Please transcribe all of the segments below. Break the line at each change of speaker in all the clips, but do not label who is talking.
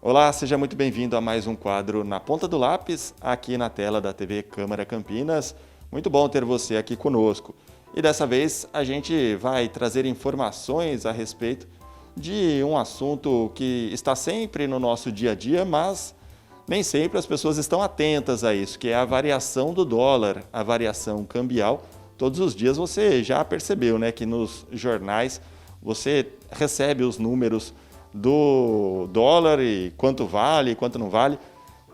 Olá, seja muito bem-vindo a mais um quadro Na Ponta do Lápis, aqui na tela da TV Câmara Campinas. Muito bom ter você aqui conosco. E dessa vez a gente vai trazer informações a respeito de um assunto que está sempre no nosso dia a dia, mas nem sempre as pessoas estão atentas a isso, que é a variação do dólar, a variação cambial. Todos os dias você já percebeu, né, que nos jornais você recebe os números do dólar e quanto vale e quanto não vale,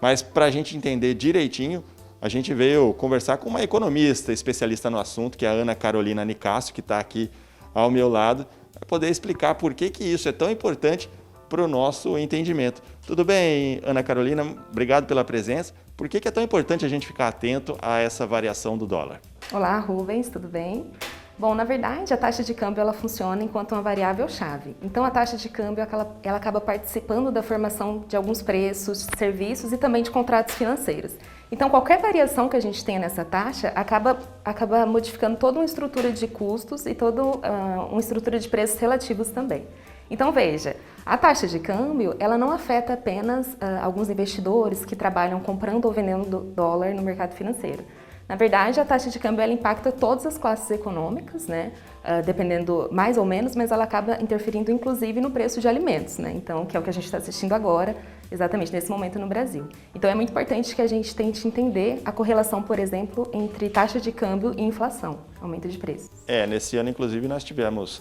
mas para a gente entender direitinho, a gente veio conversar com uma economista especialista no assunto, que é a Ana Carolina Nicásio, que está aqui ao meu lado, para poder explicar por que isso é tão importante para o nosso entendimento. Tudo bem, Ana Carolina? Obrigado pela presença. Por que é tão importante a gente ficar atento a essa variação do dólar?
Olá, Rubens, tudo bem? Bom, na verdade, a taxa de câmbio ela funciona enquanto uma variável-chave. Então, a taxa de câmbio ela acaba participando da formação de alguns preços, serviços e também de contratos financeiros. Então, qualquer variação que a gente tenha nessa taxa acaba modificando toda uma estrutura de custos e toda uma estrutura de preços relativos também. Então, veja, a taxa de câmbio ela não afeta apenas alguns investidores que trabalham comprando ou vendendo dólar no mercado financeiro. Na verdade, a taxa de câmbio ela impacta todas as classes econômicas, né? Dependendo mais ou menos, mas ela acaba interferindo inclusive no preço de alimentos, né? Então, que é o que a gente está assistindo agora, exatamente nesse momento no Brasil. Então, é muito importante que a gente tente entender a correlação, por exemplo, entre taxa de câmbio e inflação, aumento de preços.
Nesse ano, inclusive, nós tivemos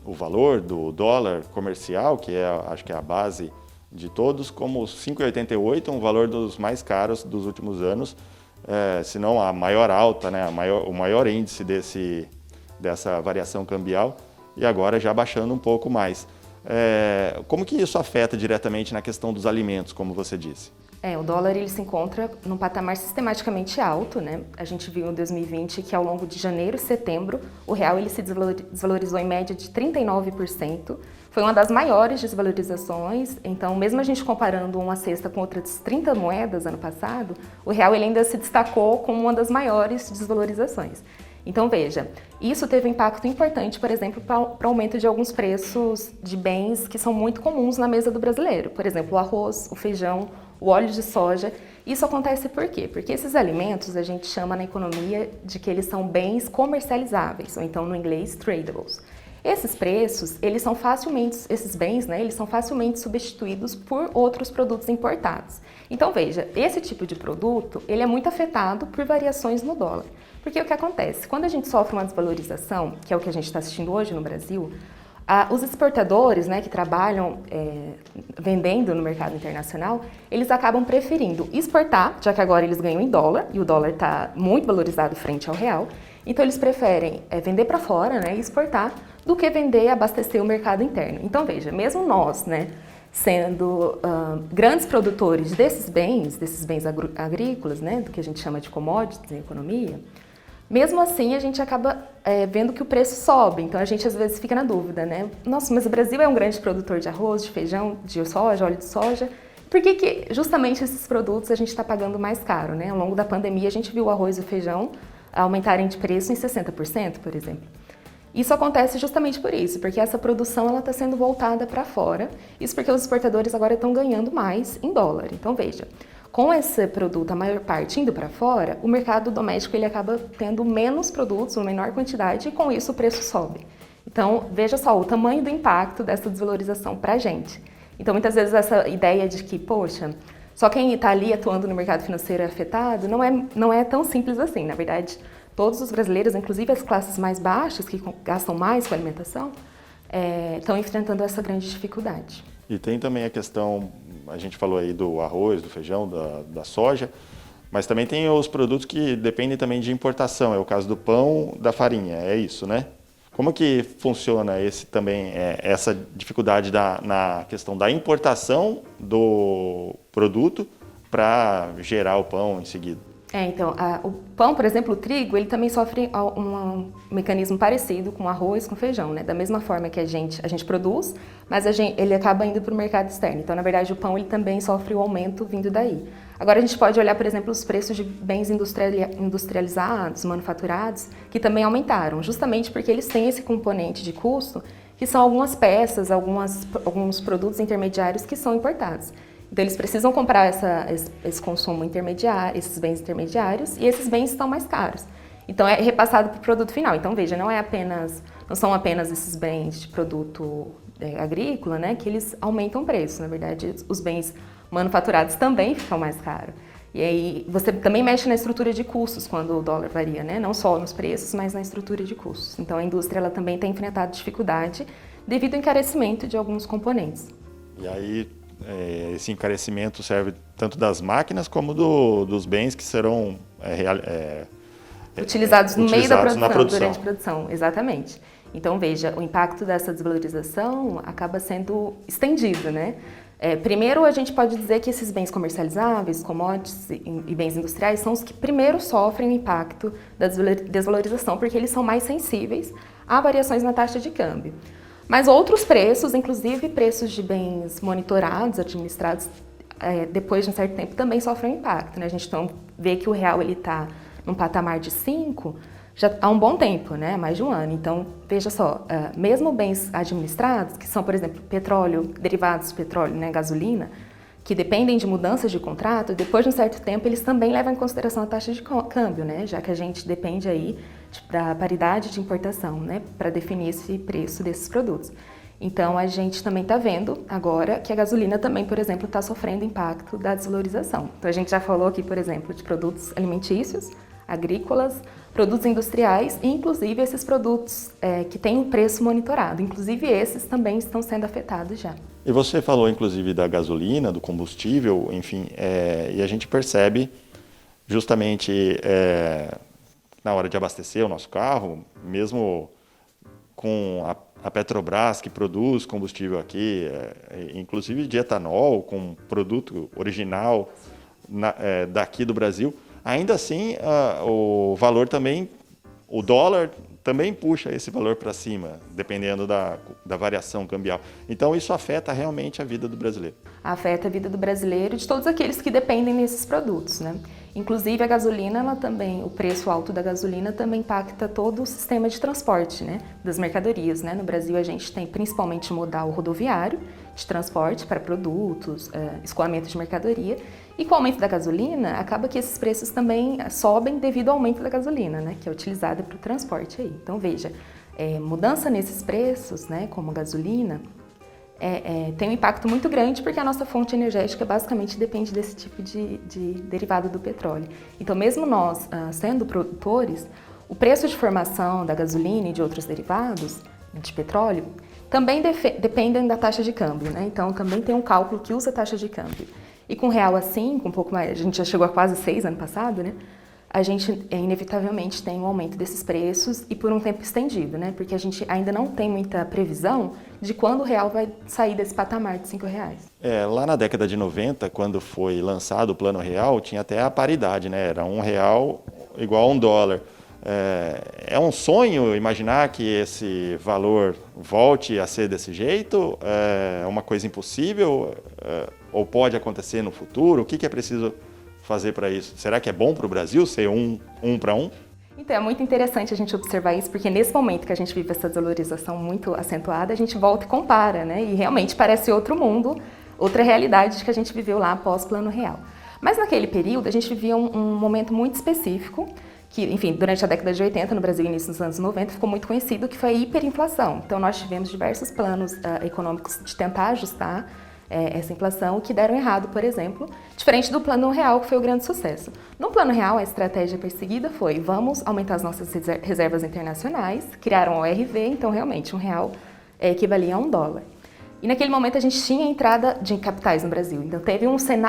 o valor do dólar comercial, que acho que é a base de todos, como 5,88, um valor dos mais caros dos últimos anos. Se não a maior alta, né, o maior índice dessa variação cambial, e agora já baixando um pouco mais. Como que isso afeta diretamente na questão dos alimentos, como você disse?
O dólar ele se encontra num patamar sistematicamente alto, né? A gente viu em 2020 que ao longo de janeiro e setembro o real ele se desvalorizou em média de 39%. Foi uma das maiores desvalorizações, então mesmo a gente comparando uma cesta com outras 30 moedas ano passado, o real ele ainda se destacou como uma das maiores desvalorizações. Então veja, isso teve um impacto importante, por exemplo, para o aumento de alguns preços de bens que são muito comuns na mesa do brasileiro. Por exemplo, o arroz, o feijão, o óleo de soja. Isso acontece por quê? Porque esses alimentos a gente chama na economia de que eles são bens comercializáveis, ou então no inglês, tradables. Esses preços, esses bens, né, eles são facilmente substituídos por outros produtos importados. Então veja, esse tipo de produto, ele é muito afetado por variações no dólar. Porque o que acontece? Quando a gente sofre uma desvalorização, que é o que a gente está assistindo hoje no Brasil, os exportadores, né, que trabalham vendendo no mercado internacional, eles acabam preferindo exportar, já que agora eles ganham em dólar, e o dólar está muito valorizado frente ao real, então eles preferem vender para fora, né, e exportar, do que vender e abastecer o mercado interno. Então veja, mesmo nós, né, sendo grandes produtores desses bens agrícolas, né, do que a gente chama de commodities em economia, mesmo assim a gente acaba vendo que o preço sobe, então a gente às vezes fica na dúvida, né? Nossa, mas o Brasil é um grande produtor de arroz, de feijão, de soja, óleo de soja, por que justamente esses produtos a gente está pagando mais caro, né? Ao longo da pandemia a gente viu o arroz e o feijão aumentarem de preço em 60%, por exemplo. Isso acontece justamente por isso, porque essa produção ela está sendo voltada para fora, isso porque os exportadores agora estão ganhando mais em dólar. Então veja, com esse produto, a maior parte indo para fora, o mercado doméstico ele acaba tendo menos produtos, uma menor quantidade, e com isso o preço sobe. Então, veja só o tamanho do impacto dessa desvalorização para a gente. Então, muitas vezes essa ideia de que, poxa, só quem está ali atuando no mercado financeiro é afetado, não é tão simples assim. Na verdade, todos os brasileiros, inclusive as classes mais baixas, que gastam mais com alimentação, estão enfrentando essa grande dificuldade.
E tem também a questão, a gente falou aí do arroz, do feijão, da soja, mas também tem os produtos que dependem também de importação, é o caso do pão, da farinha, é isso, né? Como que funciona essa dificuldade na questão da importação do produto para gerar o pão em seguida?
Então, o pão, por exemplo, o trigo, ele também sofre um mecanismo parecido com o arroz, com o feijão, né? Da mesma forma que a gente produz, mas ele acaba indo para o mercado externo. Então, na verdade, o pão ele também sofre o aumento vindo daí. Agora, a gente pode olhar, por exemplo, os preços de bens industrializados, manufaturados, que também aumentaram, justamente porque eles têm esse componente de custo que são algumas peças, alguns produtos intermediários que são importados. Então, eles precisam comprar esse consumo intermediário, esses bens intermediários, e esses bens estão mais caros. Então, é repassado para o produto final. Então, veja, não são apenas esses bens de produto agrícola, né, que eles aumentam o preço. Na verdade, os bens manufaturados também ficam mais caros. E aí, você também mexe na estrutura de custos quando o dólar varia, né? Não só nos preços, mas na estrutura de custos. Então, a indústria ela também tem enfrentado dificuldade devido ao encarecimento de alguns componentes.
E aí, esse encarecimento serve tanto das máquinas como dos bens que serão
utilizados no meio da produção,
durante
a produção, exatamente. Então, veja, o impacto dessa desvalorização acaba sendo estendido, né? Primeiro, a gente pode dizer que esses bens comercializáveis, commodities e bens industriais são os que primeiro sofrem o impacto da desvalorização, porque eles são mais sensíveis a variações na taxa de câmbio. Mas outros preços, inclusive preços de bens monitorados, administrados, depois de um certo tempo, também sofrem um impacto, né? A gente então vê que o real está num patamar de 5 já há um bom tempo, né? Mais de um ano. Então, veja só, mesmo bens administrados, que são, por exemplo, petróleo, derivados de petróleo, né, gasolina, que dependem de mudanças de contrato, depois de um certo tempo, eles também levam em consideração a taxa de câmbio, né? Já que a gente depende aí da paridade de importação, né? Para definir esse preço desses produtos. Então, a gente também está vendo agora que a gasolina também, por exemplo, está sofrendo impacto da desvalorização. Então, a gente já falou aqui, por exemplo, de produtos alimentícios, agrícolas, produtos industriais e, inclusive, esses produtos que têm um preço monitorado. Inclusive, esses também estão sendo afetados já.
E você falou, inclusive, da gasolina, do combustível, enfim, e a gente percebe justamente na hora de abastecer o nosso carro, mesmo com a Petrobras, que produz combustível aqui, inclusive de etanol, com produto original daqui do Brasil, ainda assim, o valor também, o dólar também puxa esse valor para cima, dependendo da variação cambial. Então, isso afeta realmente a vida do brasileiro.
Afeta a vida do brasileiro e de todos aqueles que dependem desses produtos, né? Inclusive, a gasolina, o preço alto da gasolina também impacta todo o sistema de transporte, né, das mercadorias, né? No Brasil, a gente tem principalmente o modal rodoviário de transporte para produtos, escoamento de mercadoria. E com o aumento da gasolina, acaba que esses preços também sobem devido ao aumento da gasolina, né, que é utilizada para o transporte aí. Então, veja, mudança nesses preços, né, como a gasolina, tem um impacto muito grande porque a nossa fonte energética basicamente depende desse tipo de derivado do petróleo. Então, mesmo nós sendo produtores, o preço de formação da gasolina e de outros derivados de petróleo também dependem da taxa de câmbio, né? Então, também tem um cálculo que usa a taxa de câmbio. E com real assim, com um pouco mais, a gente já chegou a quase 6 ano passado, né? A gente inevitavelmente tem um aumento desses preços e por um tempo estendido, né? Porque a gente ainda não tem muita previsão de quando o real vai sair desse patamar de R$5.
Lá na década de 90, quando foi lançado o Plano Real, tinha até a paridade, né? Era R$1 igual a $1. É um sonho imaginar que esse valor volte a ser desse jeito? É uma coisa impossível? Ou pode acontecer no futuro? O que é preciso fazer para isso? Será que é bom para o Brasil ser um para um?
Então, é muito interessante a gente observar isso, porque nesse momento que a gente vive essa desvalorização muito acentuada, a gente volta e compara, né? E realmente parece outro mundo, outra realidade que a gente viveu lá após Plano Real. Mas naquele período, a gente vivia um momento muito específico, que, enfim, durante a década de 80, no Brasil, início dos anos 90, ficou muito conhecido, que foi a hiperinflação. Então, nós tivemos diversos planos econômicos de tentar ajustar essa inflação, que deram errado, por exemplo, diferente do Plano Real, que foi o grande sucesso. No Plano Real, a estratégia perseguida foi: vamos aumentar as nossas reservas internacionais, criaram o ORV, então realmente R$1 equivalia a $1. E naquele momento a gente tinha entrada de capitais no Brasil, então teve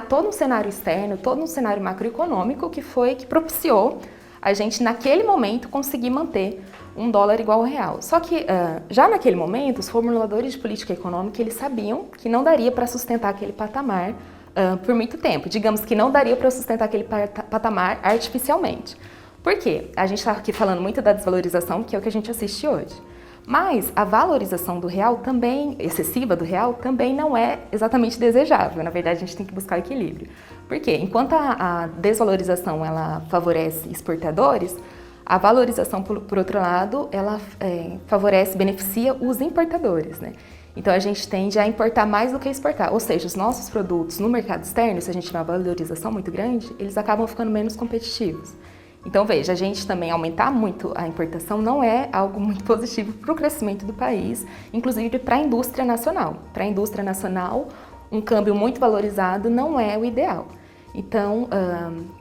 todo um cenário externo, todo um cenário macroeconômico que propiciou a gente, naquele momento, conseguir manter $1 igual ao real. Só que, já naquele momento, os formuladores de política econômica, eles sabiam que não daria para sustentar aquele patamar por muito tempo. Digamos que não daria para sustentar aquele patamar artificialmente. Por quê? A gente está aqui falando muito da desvalorização, que é o que a gente assiste hoje. Mas a valorização do real também, excessiva do real, também não é exatamente desejável. Na verdade, a gente tem que buscar o equilíbrio. Por quê? Enquanto a desvalorização ela favorece exportadores, A valorização, por outro lado, ela favorece, beneficia os importadores, né? Então, a gente tende a importar mais do que exportar. Ou seja, os nossos produtos no mercado externo, se a gente tiver uma valorização muito grande, eles acabam ficando menos competitivos. Então, veja, a gente também aumentar muito a importação não é algo muito positivo para o crescimento do país, inclusive para a indústria nacional. Para a indústria nacional, um câmbio muito valorizado não é o ideal. Então,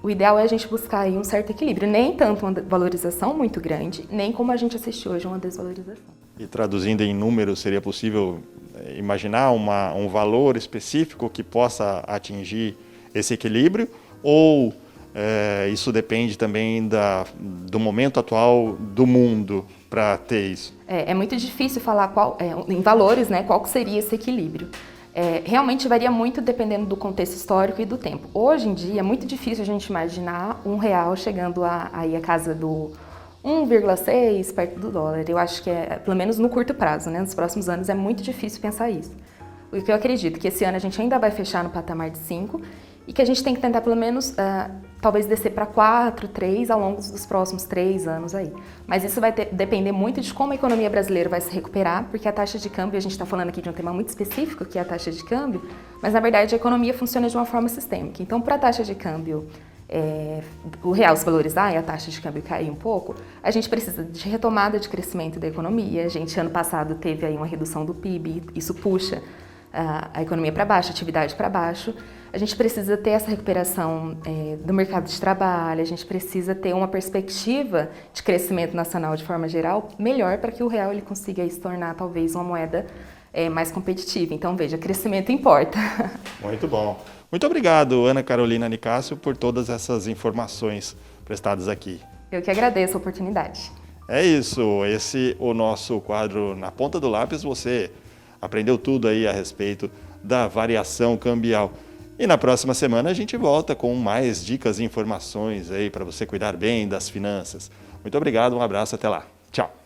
o ideal é a gente buscar aí um certo equilíbrio, nem tanto uma valorização muito grande, nem como a gente assistiu hoje, uma desvalorização.
E traduzindo em números, seria possível imaginar um valor específico que possa atingir esse equilíbrio? Ou isso depende também do momento atual do mundo para ter isso?
É muito difícil falar em valores, né, qual seria esse equilíbrio. Realmente varia muito dependendo do contexto histórico e do tempo. Hoje em dia é muito difícil a gente imaginar R$1 chegando aí a casa do 1,6 perto do dólar. Eu acho que pelo menos no curto prazo, né? Nos próximos anos é muito difícil pensar isso. O que eu acredito que esse ano a gente ainda vai fechar no patamar de 5 e que a gente tem que tentar pelo menos talvez descer para 4, 3 ao longo dos próximos 3 anos aí. Mas isso vai depender muito de como a economia brasileira vai se recuperar, porque a taxa de câmbio, a gente está falando aqui de um tema muito específico, que é a taxa de câmbio, mas na verdade a economia funciona de uma forma sistêmica. Então, para a taxa de câmbio o real se valorizar e a taxa de câmbio cair um pouco, a gente precisa de retomada de crescimento da economia. A gente, ano passado, teve aí uma redução do PIB, isso puxa a economia para baixo, a atividade para baixo. A gente precisa ter essa recuperação do mercado de trabalho, a gente precisa ter uma perspectiva de crescimento nacional de forma geral melhor para que o real ele consiga se tornar talvez uma moeda mais competitiva. Então, veja, crescimento importa.
Muito bom. Muito obrigado, Ana Carolina Nicásio, por todas essas informações prestadas aqui.
Eu que agradeço a oportunidade.
É isso, esse é o nosso quadro Na Ponta do Lápis. Você aprendeu tudo aí a respeito da variação cambial. E na próxima semana a gente volta com mais dicas e informações aí para você cuidar bem das finanças. Muito obrigado, um abraço, até lá. Tchau.